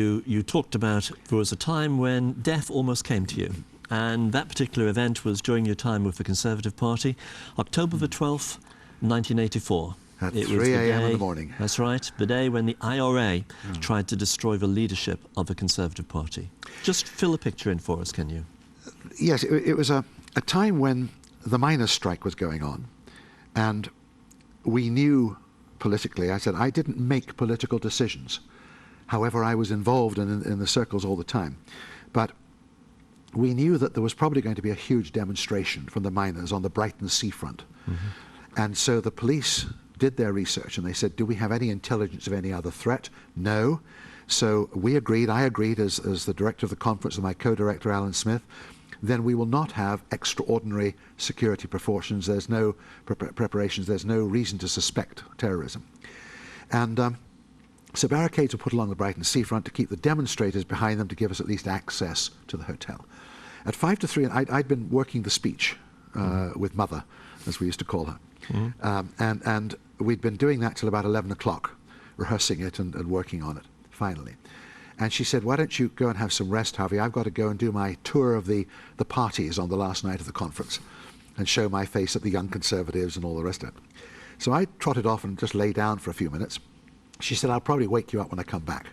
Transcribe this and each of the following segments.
You talked about there was a time when death almost came to you, and that particular event was during your time with the Conservative Party, October the 12th, 1984. At it 3 was a.m. in the morning. That's right, the day when the IRA tried to destroy the leadership of the Conservative Party. Just fill a picture in for us, can you? Yes, it was a time when the miners' strike was going on, and we knew politically, I said, I didn't make political decisions. However, I was involved in the circles all the time. But we knew that there was probably going to be a huge demonstration from the miners on the Brighton seafront. And so the police did their research, and they said, do we have any intelligence of any other threat? No. So we agreed, I agreed as the director of the conference and my co-director, Alan Smith, then we will not have extraordinary security precautions. There's no preparations, there's no reason to suspect terrorism. And so barricades were put along the Brighton seafront to keep the demonstrators behind them to give us at least access to the hotel. At 5 to 3, I'd been working the speech with Mother, as we used to call her. And we'd been doing that till about 11 o'clock, rehearsing it and working on it, finally. And she said, why don't you go and have some rest, Harvey? I've got to go and do my tour of the parties on the last night of the conference and show my face at the Young Conservatives and all the rest of it. So I trotted off and just lay down for a few minutes. She said, I'll probably wake you up when I come back.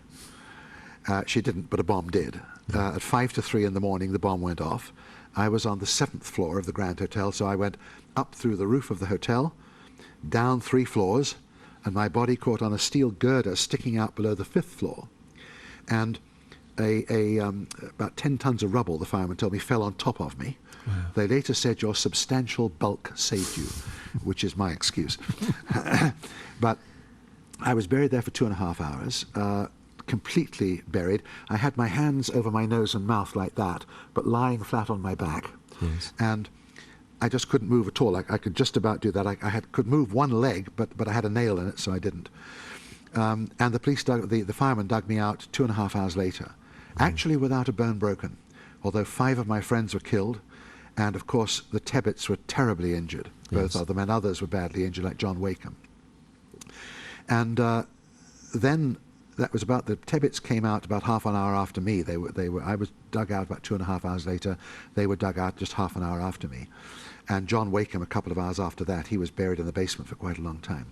She didn't, but a bomb did. At 5 to 3 in the morning, the bomb went off. I was on the 7th floor of the Grand Hotel, so I went up through the roof of the hotel, down 3 floors, and my body caught on a steel girder sticking out below the 5th floor. And about 10 tons of rubble, the fireman told me, fell on top of me. Wow. They later said your substantial bulk saved you, which is my excuse. But I was buried there for 2.5 hours, completely buried. I had my hands over my nose and mouth like that, but lying flat on my back. Yes. And I just couldn't move at all. I could just about do that. I could move one leg, but I had a nail in it, so I didn't. And the police the fireman dug me out 2.5 hours later, actually without a bone broken, although 5 of my friends were killed, and of course the Tebbits were terribly injured, both of them, and others were badly injured, like John Wakeham. And then that was about, the Tebbits came out about half an hour after me. I was dug out about 2.5 hours later. They were dug out just half an hour after me. And John Wakeham, a couple of hours after that, he was buried in the basement for quite a long time.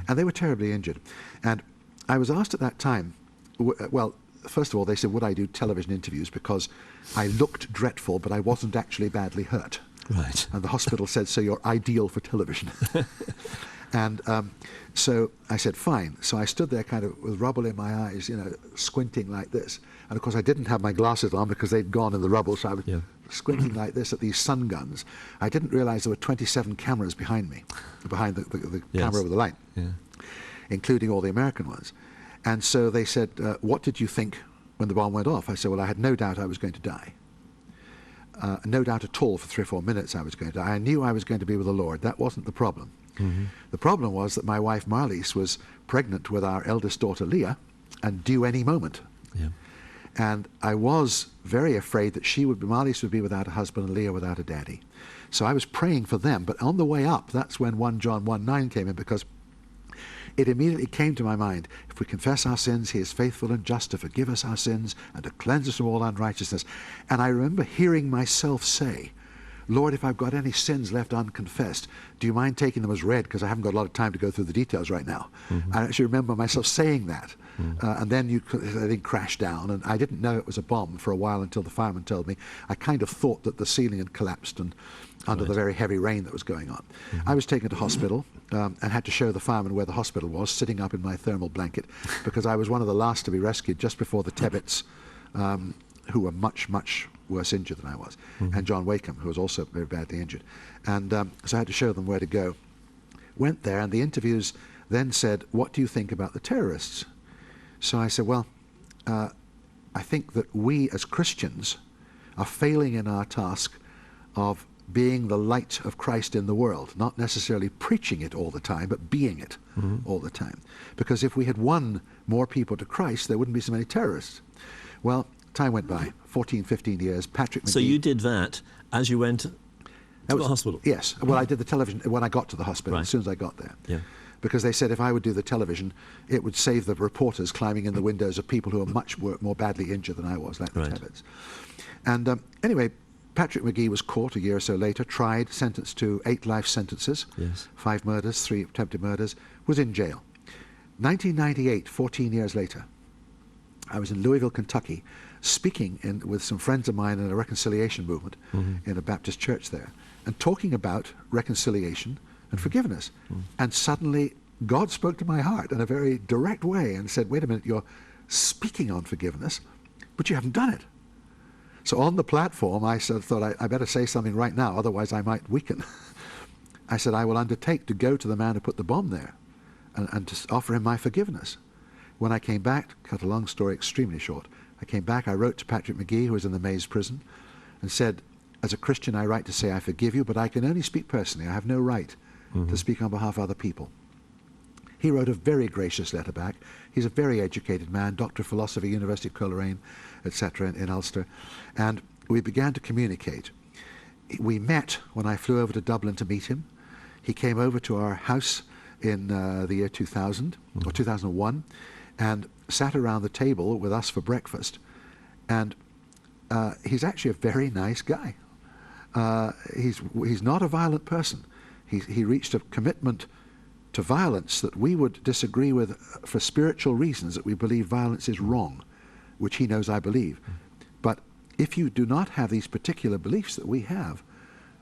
And they were terribly injured. And I was asked at that time, well, first of all, they said, would I do television interviews? Because I looked dreadful, but I wasn't actually badly hurt. Right. And the hospital said, so you're ideal for television. And so I said, fine. So I stood there kind of with rubble in my eyes, you know, squinting like this. And of course I didn't have my glasses on because they'd gone in the rubble, so I was squinting like this at these sun guns. I didn't realize there were 27 cameras behind me, behind the camera with the light, including all the American ones. And so they said, what did you think when the bomb went off? I said, well, I had no doubt I was going to die. No doubt at all for 3 or 4 minutes I was going to die. I knew I was going to be with the Lord. That wasn't the problem. The problem was that my wife Marlies was pregnant with our eldest daughter Leah and due any moment. And I was very afraid that Marlies would be without a husband and Leah without a daddy. So I was praying for them, but on the way up, that's when 1 John 1:9 came in, because it immediately came to my mind, if we confess our sins, he is faithful and just to forgive us our sins and to cleanse us from all unrighteousness. And I remember hearing myself say, Lord, if I've got any sins left unconfessed, do you mind taking them as read? Because I haven't got a lot of time to go through the details right now. I actually remember myself saying that. And then the thing crashed down, and I didn't know it was a bomb for a while until the fireman told me. I kind of thought that the ceiling had collapsed and under the very heavy rain that was going on. I was taken to hospital and had to show the fireman where the hospital was, sitting up in my thermal blanket, because I was one of the last to be rescued just before the Tebbits, who were much, much worse injured than I was, and John Wakeham, who was also very badly injured. And so I had to show them where to go. Went there, and the interviews then said, what do you think about the terrorists? So I said, well, I think that we as Christians are failing in our task of being the light of Christ in the world, not necessarily preaching it all the time, but being it all the time. Because if we had won more people to Christ, there wouldn't be so many terrorists. Well, time went by, 14, 15 years. Patrick McGee. So you did that as you went to the hospital? Yes. Well, I did the television when I got to the hospital, as soon as I got there. because they said if I would do the television, it would save the reporters climbing in the windows of people who are much more badly injured than I was, like the Tebbets. And anyway, Patrick Magee was caught a year or so later, tried, sentenced to 8 life sentences, 5 murders, 3 attempted murders, was in jail. 1998, 14 years later, I was in Louisville, Kentucky, speaking with some friends of mine in a reconciliation movement in a Baptist church there, and talking about reconciliation and forgiveness. And suddenly God spoke to my heart in a very direct way and said, wait a minute, you're speaking on forgiveness, but you haven't done it. So on the platform, I thought I better say something right now, otherwise I might weaken. I said, I will undertake to go to the man who put the bomb there and to offer him my forgiveness. When I came back, cut a long story extremely short, I came back, I wrote to Patrick Magee, who was in the Maze prison, and said, as a Christian, I write to say I forgive you, but I can only speak personally. I have no right to speak on behalf of other people. He wrote a very gracious letter back. He's a very educated man, Doctor of Philosophy, University of Coleraine, etc., in Ulster. And we began to communicate. We met when I flew over to Dublin to meet him. He came over to our house in the year 2000, or 2001, and sat around the table with us for breakfast. And he's actually a very nice guy. He's not a violent person. He reached a commitment to violence that we would disagree with for spiritual reasons, that we believe violence is wrong, which he knows I believe. But if you do not have these particular beliefs that we have,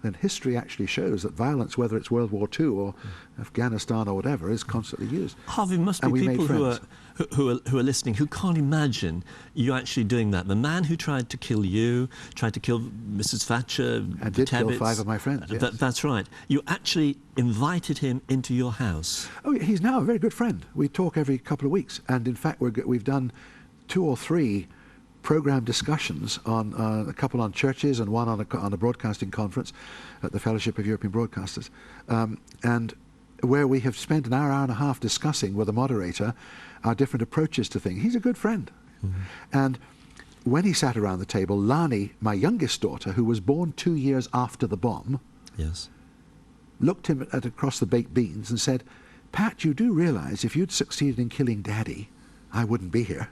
then history actually shows that violence, whether it's World War II or Afghanistan or whatever, is constantly used. Harvey, must be people who are listening who can't imagine you actually doing that. The man who tried to kill you, tried to kill Mrs. Thatcher, and did kill 5 of my friends. Yes. That's right. You actually invited him into your house. Oh, he's now a very good friend. We talk every couple of weeks, and in fact, we've done 2 or 3 program discussions on a couple on churches and one on a broadcasting conference at the Fellowship of European Broadcasters, and where we have spent an hour and a half discussing with a moderator our different approaches to things. He's a good friend. And when he sat around the table, Lani, my youngest daughter, who was born 2 years after the bomb, looked him across the baked beans and said, Pat, you do realize if you'd succeeded in killing Daddy, I wouldn't be here.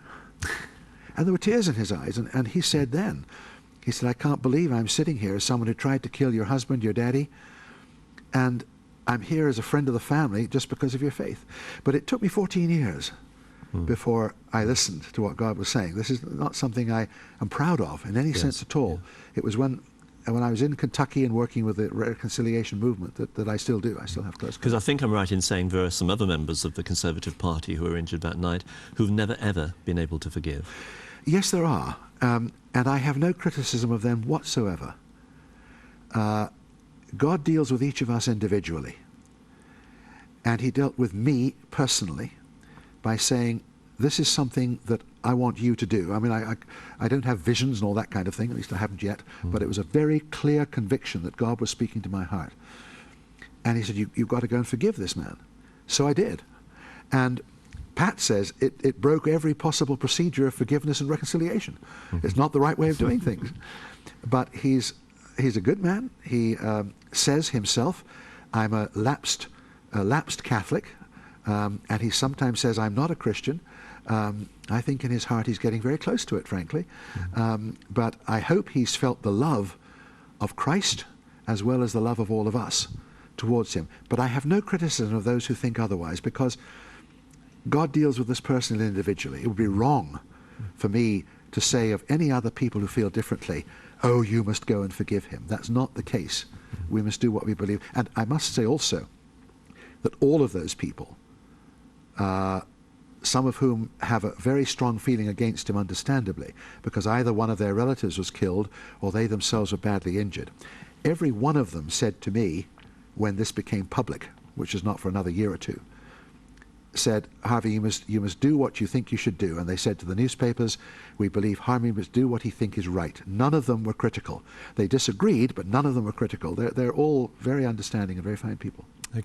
And there were tears in his eyes, and he said then, he said, I can't believe I'm sitting here as someone who tried to kill your husband, your daddy, and I'm here as a friend of the family just because of your faith. But it took me 14 years before I listened to what God was saying. This is not something I am proud of in any sense at all. It was when I was in Kentucky and working with the reconciliation movement that I still do. I still have close. Because I think I'm right in saying there are some other members of the Conservative Party who were injured that night who've never ever been able to forgive. Yes, there are, and I have no criticism of them whatsoever. God deals with each of us individually, and he dealt with me personally by saying, this is something that I want you to do. I mean, I don't have visions and all that kind of thing, at least I haven't yet, but it was a very clear conviction that God was speaking to my heart. And he said, you've got to go and forgive this man. So I did. And Pat says it broke every possible procedure of forgiveness and reconciliation. It's not the right way of doing things. But he's a good man. He says himself, I'm a lapsed Catholic, and he sometimes says, I'm not a Christian. I think in his heart he's getting very close to it, frankly. But I hope he's felt the love of Christ as well as the love of all of us towards him. But I have no criticism of those who think otherwise, because God deals with this person individually. It would be wrong for me to say of any other people who feel differently, oh, you must go and forgive him. That's not the case. We must do what we believe. And I must say also that all of those people, some of whom have a very strong feeling against him, understandably, because either one of their relatives was killed or they themselves were badly injured. Every one of them said to me, when this became public, which is not for another year or two, said, Harvey, you must do what you think you should do. And they said to the newspapers, we believe Harvey must do what he thinks is right. None of them were critical. They disagreed, but none of them were critical. They're all very understanding and very fine people.